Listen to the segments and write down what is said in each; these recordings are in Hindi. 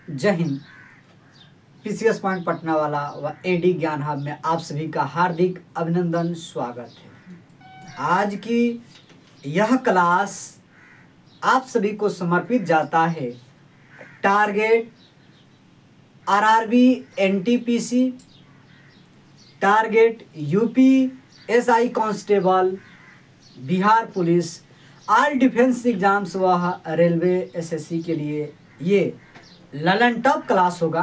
जय हिंद। पीसीएस पॉइंट पटना वाला व एडी ज्ञान हब में आप सभी का हार्दिक अभिनंदन, स्वागत है। आज की यह क्लास आप सभी को समर्पित जाता है target RRB NTPC, target UP SI constable, Bihar police, all defence exams व रेलवे एसएससी के लिए ये ललन टॉप क्लास होगा,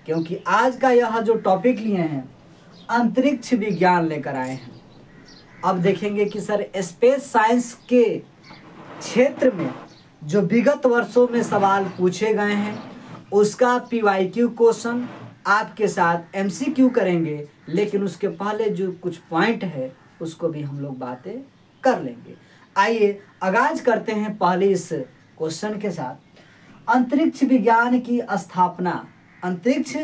क्योंकि आज का यह जो टॉपिक लिए हैं अंतरिक्ष विज्ञान लेकर आए हैं। अब देखेंगे कि सर स्पेस साइंस के क्षेत्र में जो विगत वर्षों में सवाल पूछे गए हैं उसका पीवाईक्यू क्वेश्चन आपके साथ एमसीक्यू करेंगे, लेकिन उसके पहले जो कुछ पॉइंट है उसको भी हम लोग बातें कर लेंगे। आइए आगाज करते हैं पहले इस क्वेश्चन के साथ। अंतरिक्ष विज्ञान की स्थापना, अंतरिक्ष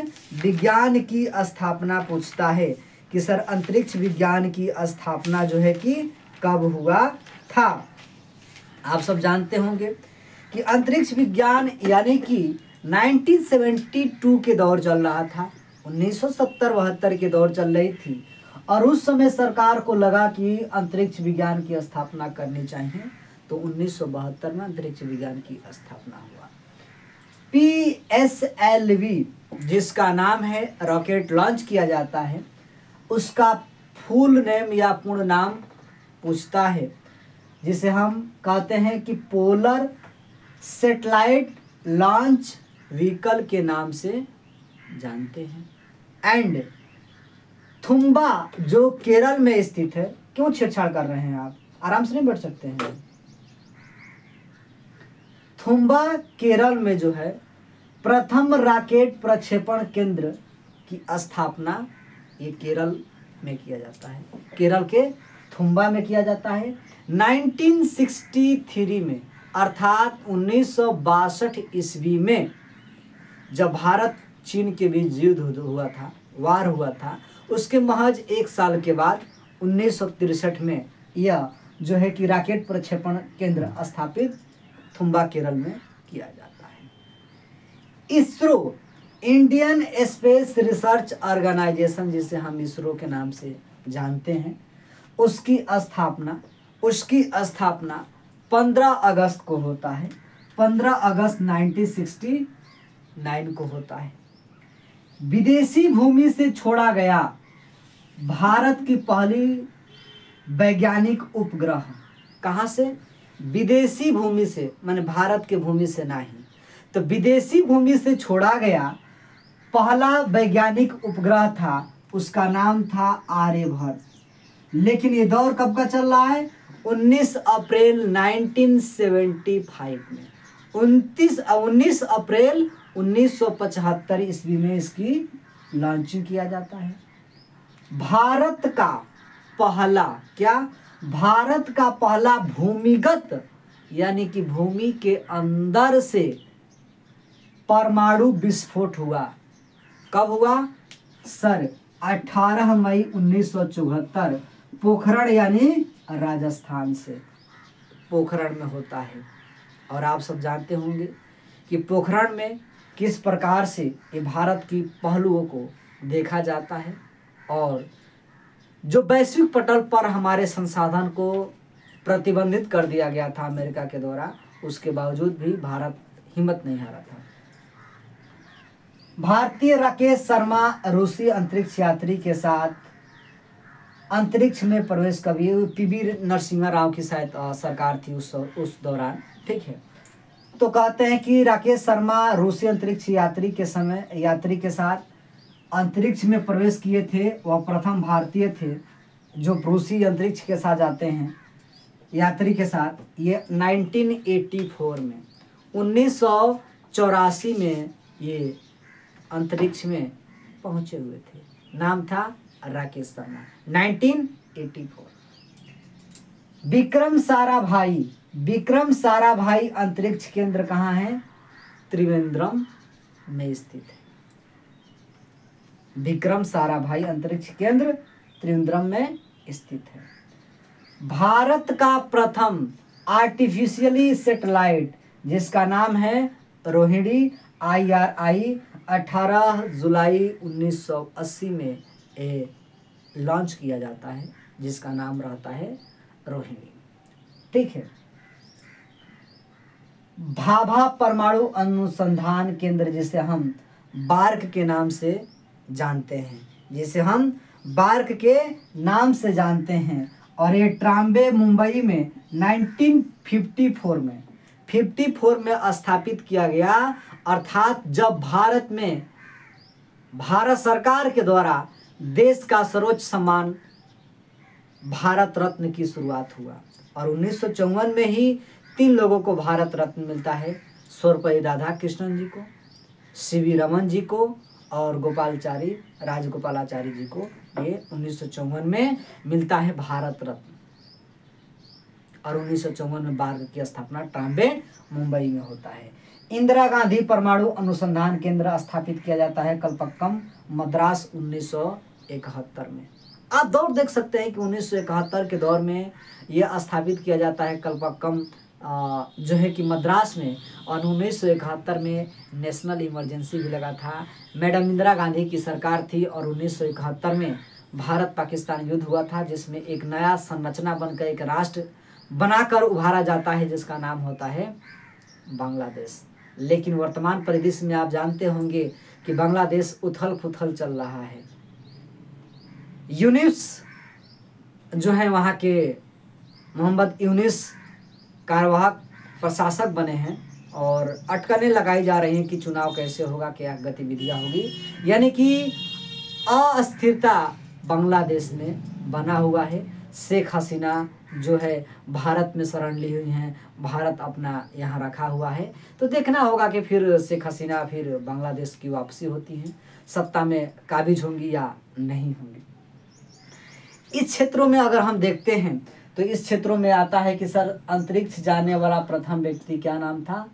विज्ञान की स्थापना पूछता है कि सर अंतरिक्ष विज्ञान की स्थापना जो है कि कब हुआ था। आप सब जानते होंगे कि अंतरिक्ष विज्ञान यानी कि 1972 के दौर चल रहा था, 1970-72 के दौर चल रही थी, और उस समय सरकार को लगा कि अंतरिक्ष विज्ञान की स्थापना करनी चाहिए, तो 1972 में अंतरिक्ष विज्ञान की स्थापना हुआ। पीएसएलवी जिसका नाम है रॉकेट लॉन्च किया जाता है, उसका फुल नेम या पूर्ण नाम पूछता है, जिसे हम कहते हैं कि पोलर सैटेलाइट लॉन्च व्हीकल के नाम से जानते हैं। एंड थुम्बा जो केरल में स्थित है, क्यों छेड़छाड़ कर रहे हैं आप, आराम से नहीं बैठ सकते हैं। थुम्बा केरल में जो है प्रथम रॉकेट प्रक्षेपण केंद्र की स्थापना ये केरल में किया जाता है, केरल के थुम्बा में किया जाता है 1963 में, अर्थात 1962 ईस्वी में, जब भारत चीन के बीच युद्ध हुआ था, वार हुआ था, उसके महज एक साल के बाद 1963 में यह जो है कि रॉकेट प्रक्षेपण केंद्र स्थापित थुम्बा केरल में किया जाता है। ISRO, Indian space research organisation, जिसे हम इसरो के नाम से जानते हैं, उसकी स्थापना 15 अगस्त को होता है, 15 अगस्त 1969 को होता है। विदेशी भूमि से छोड़ा गया भारत की पहली वैज्ञानिक उपग्रह, कहाँ से? विदेशी भूमि से, माने भारत के भूमि से नहीं, तो विदेशी भूमि से छोड़ा गया पहला वैज्ञानिक उपग्रह था, उसका नाम था आर्यभट्ट। लेकिन ये दौर कब का चल रहा है? 19 अप्रैल 1975 में, 19 अप्रैल 1975 ईस्वी में इसकी लॉन्चिंग किया जाता है। भारत का पहला भूमिगत यानी कि भूमि के अंदर से परमाणु विस्फोट हुआ। कब हुआ सर? 18 मई 1974 पोखरण यानी राजस्थान से, पोखरण में होता है। और आप सब जानते होंगे कि पोखरण में किस प्रकार से ये भारत की पहलुओं को देखा जाता है, और जो वैश्विक पटल पर हमारे संसाधन को प्रतिबंधित कर दिया गया था अमेरिका के द्वारा, उसके बावजूद भी भारत हिम्मत नहीं हारा था। भारतीय राकेश शर्मा रूसी अंतरिक्ष यात्री के साथ अंतरिक्ष में प्रवेश कभी पीवी नरसिम्हा राव की शायद सरकार थी उस दौरान, ठीक है। तो कहते हैं कि राकेश शर्मा रूसी अंतरिक्ष यात्री के साथ अंतरिक्ष में प्रवेश किए थे। वह प्रथम भारतीय थे जो रूसी अंतरिक्ष के साथ जाते हैं, यात्री के साथ। ये 1984 में, 1984 में ये अंतरिक्ष में पहुंचे हुए थे। नाम था राकेश शर्मा। 1984। विक्रम साराभाई अंतरिक्ष केंद्र कहाँ है? त्रिवेंद्रम में स्थित है। विक्रम साराभाई अंतरिक्ष केंद्र त्रिवेंद्रम में स्थित है। भारत का प्रथम आर्टिफिशियली सैटेलाइट जिसका नाम है रोहिणी IRI 18 जुलाई 1980 में लॉन्च किया जाता है, जिसका नाम रहता है रोहिणी। ठीक है। भाभा परमाणु अनुसंधान केंद्र, जिसे हम बार्क के नाम से जानते हैं, जिसे हम बार्क के नाम से जानते हैं, और ये ट्राम्बे मुंबई में 1954 में स्थापित किया गया। अर्थात जब भारत में भारत सरकार के द्वारा देश का सर्वोच्च सम्मान भारत रत्न की शुरुआत हुआ, और 1954 में ही 3 लोगों को भारत रत्न मिलता है, सर्वपल्ली राधाकृष्णन जी को, CV रमन जी को, और राजगोपालाचारी जी को। ये 1954 में मिलता है भारत रत्न, और 1954 में बार्क की स्थापना ट्राम्बे मुंबई में होता है। इंदिरा गांधी परमाणु अनुसंधान केंद्र स्थापित किया जाता है कलपक्कम, मद्रास 1971 में। आप दौर देख सकते हैं कि 1971 के दौर में यह स्थापित किया जाता है कलपक्कम जो है कि मद्रास में, और 1971 में नेशनल इमरजेंसी भी लगा था। मैडम इंदिरा गांधी की सरकार थी, और 1971 में भारत पाकिस्तान युद्ध हुआ था, जिसमें एक नया संरचना बनकर एक राष्ट्र बनाकर उभारा जाता है, जिसका नाम होता है बांग्लादेश। लेकिन वर्तमान परिदृश्य में आप जानते होंगे कि बांग्लादेश उथल पुथल चल रहा है। यूनिस जो है वहाँ के मोहम्मद यूनिस कार्यवाहक प्रशासक बने हैं, और अटकलें लगाई जा रही हैं कि चुनाव कैसे होगा, क्या गतिविधियां होगी, यानी कि अस्थिरता बांग्लादेश में बना हुआ है। शेख हसीना जो है भारत में शरण ली हुई हैं, भारत अपना यहाँ रखा हुआ है। तो देखना होगा कि फिर शेख हसीना फिर बांग्लादेश की वापसी होती है, सत्ता में काबिज होंगी या नहीं होंगी। इस क्षेत्रों में अगर हम देखते हैं तो इस क्षेत्रों में आता है कि सर अंतरिक्ष जाने वाला प्रथम व्यक्ति क्या नाम था?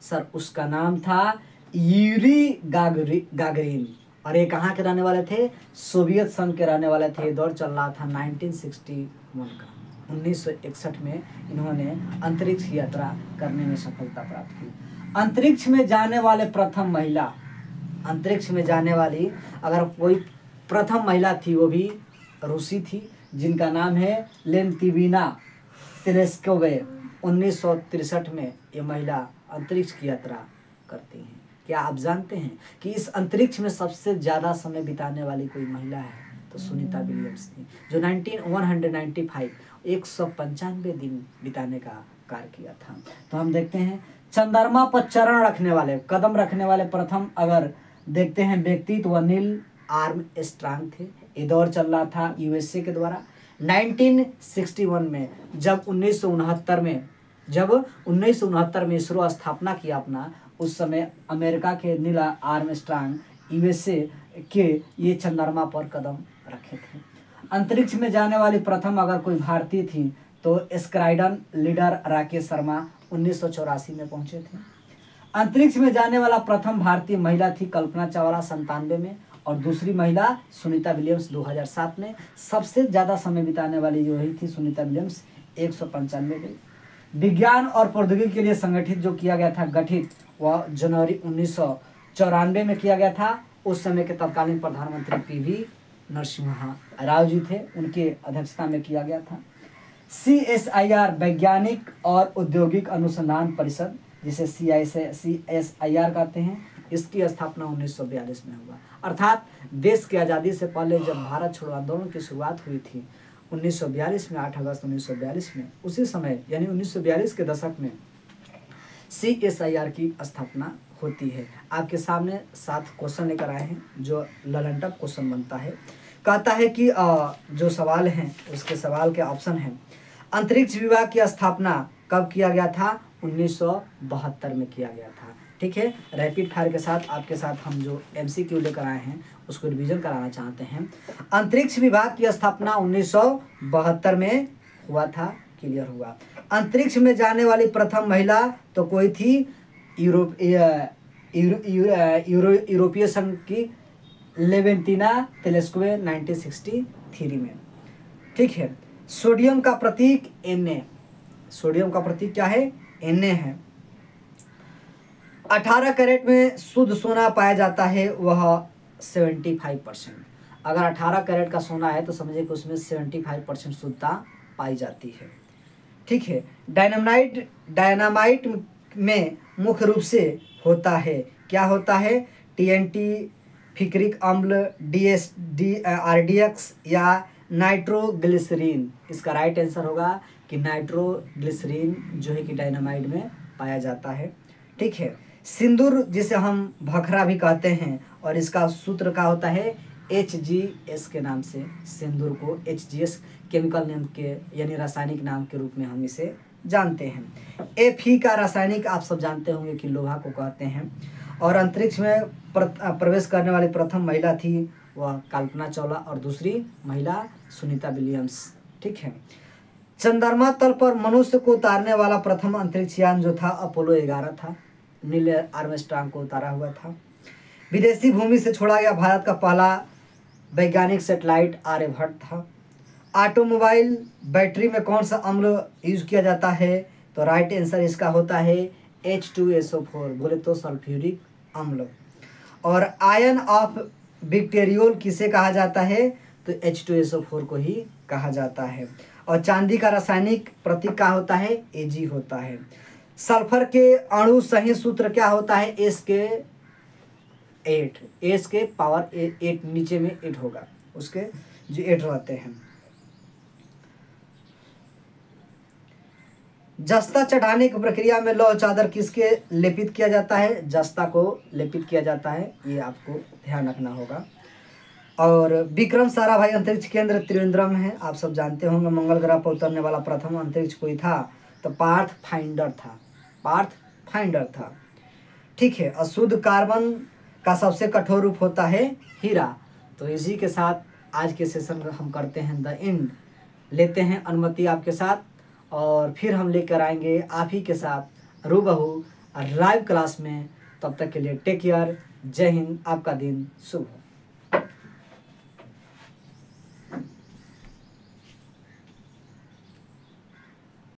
सर उसका नाम था यूरी गागरिन, और ये कहाँ के रहने वाले थे? सोवियत संघ के रहने वाले थे। ये दौर चल रहा था 1961 का। 1961 में इन्होंने अंतरिक्ष यात्रा करने में सफलता प्राप्त की। अंतरिक्ष में जाने वाले प्रथम महिला, अंतरिक्ष में जाने वाली अगर कोई प्रथम महिला थी वो भी रूसी थी, जिनका नाम है लेंतिविना तेरेस्कोवे। 1963 में ये महिला अंतरिक्ष की यात्रा करती हैं। क्या आप जानते हैं कि इस अंतरिक्ष में सबसे ज़्यादा समय बिताने वाली कोई महिला है? तो सुनीता विलियम्स थी, जो 195 दिन बिताने का कार्य किया था। तो हम देखते हैं चंद्रमा पर चरण रखने वाले, कदम रखने वाले प्रथम अगर देखते हैं व्यक्ति तो वह नील आर्मस्ट्रांग थे। ये दौर चल रहा था USA के द्वारा। 1961 में जब 1969 में इसरो स्थापना किया अपना, उस समय अमेरिका के नील आर्मस्ट्रांग USA के ये चंद्रमा पर कदम रखे थे। अंतरिक्ष में जाने वाली प्रथम अगर कोई भारतीय थी तो स्काइडन लीडर राकेश शर्मा 1984 में पहुंचे थे। अंतरिक्ष में जाने वाला प्रथम भारतीय महिला थी कल्पना चावला 97 में, और दूसरी महिला सुनीता विलियम्स 2007 में। सबसे ज़्यादा समय बिताने वाली जो ही थी सुनीता विलियम्स 195 दिन। विज्ञान और प्रौद्योगिकी के लिए संगठित जो किया गया था गठित, वह जनवरी 1994 में किया गया था। उस समय के तत्कालीन प्रधानमंत्री PV नरसिम्हा राव जी थे, उनके अध्यक्षता में किया गया था। CSIR वैज्ञानिक और औद्योगिक अनुसंधान परिषद, जिसे CSIR कहते हैं, इसकी स्थापना 1942 में हुआ। अर्थात देश की आज़ादी से पहले जब भारत छोड़ो आंदोलन की शुरुआत हुई थी 1942 में, 8 अगस्त 1942 में, उसी समय यानी 1942 के दशक में CSIR की स्थापना होती है। आपके सामने 7 क्वेश्चन लेकर आए हैं जो ललन टॉप क्वेश्चन बनता है। कहता है कि जो सवाल हैं उसके सवाल के ऑप्शन हैं। अंतरिक्ष विभाग की स्थापना कब किया गया था? 1972 में किया गया था। ठीक है, रैपिड फायर के साथ आपके साथ हम जो MCQ लेकर आए हैं उसको रिवीजन कराना चाहते हैं। अंतरिक्ष विभाग की स्थापना 1972 में हुआ था, क्लियर हुआ। अंतरिक्ष में जाने वाली प्रथम महिला तो कोई थी यूरोपीय संघ की लेवेंटिना तेलेस्कोवे 1963 में। ठीक है, सोडियम का प्रतीक Na, सोडियम का प्रतीक क्या है? Na है। 18 कैरेट में शुद्ध सोना पाया जाता है वह 75%। अगर 18 कैरेट का सोना है तो समझिए कि उसमें 75% शुद्धता पाई जाती है। ठीक है। डायनामाइट में मुख्य रूप से होता है, क्या होता है, TNT, फिक्रिक अम्ल, RDX या नाइट्रोग्लिसरीन। इसका राइट आंसर होगा कि नाइट्रोग्लिसरीन जो है कि डायनामाइट में पाया जाता है। ठीक है। सिंदूर जिसे हम भखरा भी कहते हैं और इसका सूत्र का होता है HGS के नाम से। सिंदूर को HGS केमिकल नेम के यानी रासायनिक नाम के रूप में हम इसे जानते हैं। Fe का रासायनिक आप सब जानते होंगे कि लोहा को कहते हैं। और अंतरिक्ष में प्रवेश करने वाली प्रथम महिला थी वह कल्पना चावला और दूसरी महिला सुनीता विलियम्स। ठीक है। चंद्रमा तल पर मनुष्य को उतारने वाला प्रथम अंतरिक्ष यान जो था अपोलो 11 था। नील आर्मस्ट्रांग को उतारा हुआ था। विदेशी भूमि से छोड़ा गया भारत का पहला वैज्ञानिक सैटेलाइट आर्यभट्ट था। ऑटोमोबाइल बैटरी में कौन सा अम्ल यूज किया जाता है, तो राइट आंसर इसका होता है H2SO4, बोले तो सल्फ्यूरिक अम्ल। और आयन ऑफ विक्टेरियोल किसे कहा जाता है, तो H2SO4 को ही कहा जाता है। और चांदी का रासायनिक प्रतीक क्या होता है, Ag होता है। सल्फर के अणु सही सूत्र क्या होता है, S के पावर 8 नीचे में 8 होगा, उसके जो 8 रहते हैं। जस्ता चढ़ाने की प्रक्रिया में लौह चादर किसके लेपित किया जाता है, जस्ता को लेपित किया जाता है, ये आपको ध्यान रखना होगा। और विक्रम साराभाई अंतरिक्ष केंद्र त्रिवेंद्रम है, आप सब जानते होंगे। मंगल ग्रह पर उतरने वाला प्रथम अंतरिक्ष कोई था, तो पार्थ फाइंडर था। ठीक है। अशुद्ध कार्बन का सबसे कठोर रूप होता है हीरा। तो इसी के साथ आज के सेशन हम करते हैं द एंड, लेते हैं अनुमति आपके साथ, और फिर हम लेकर आएंगे आप ही के साथ रूबहू लाइव क्लास में। तब तक के लिए टेक केयर, जय हिंद, आपका दिन शुभ हो।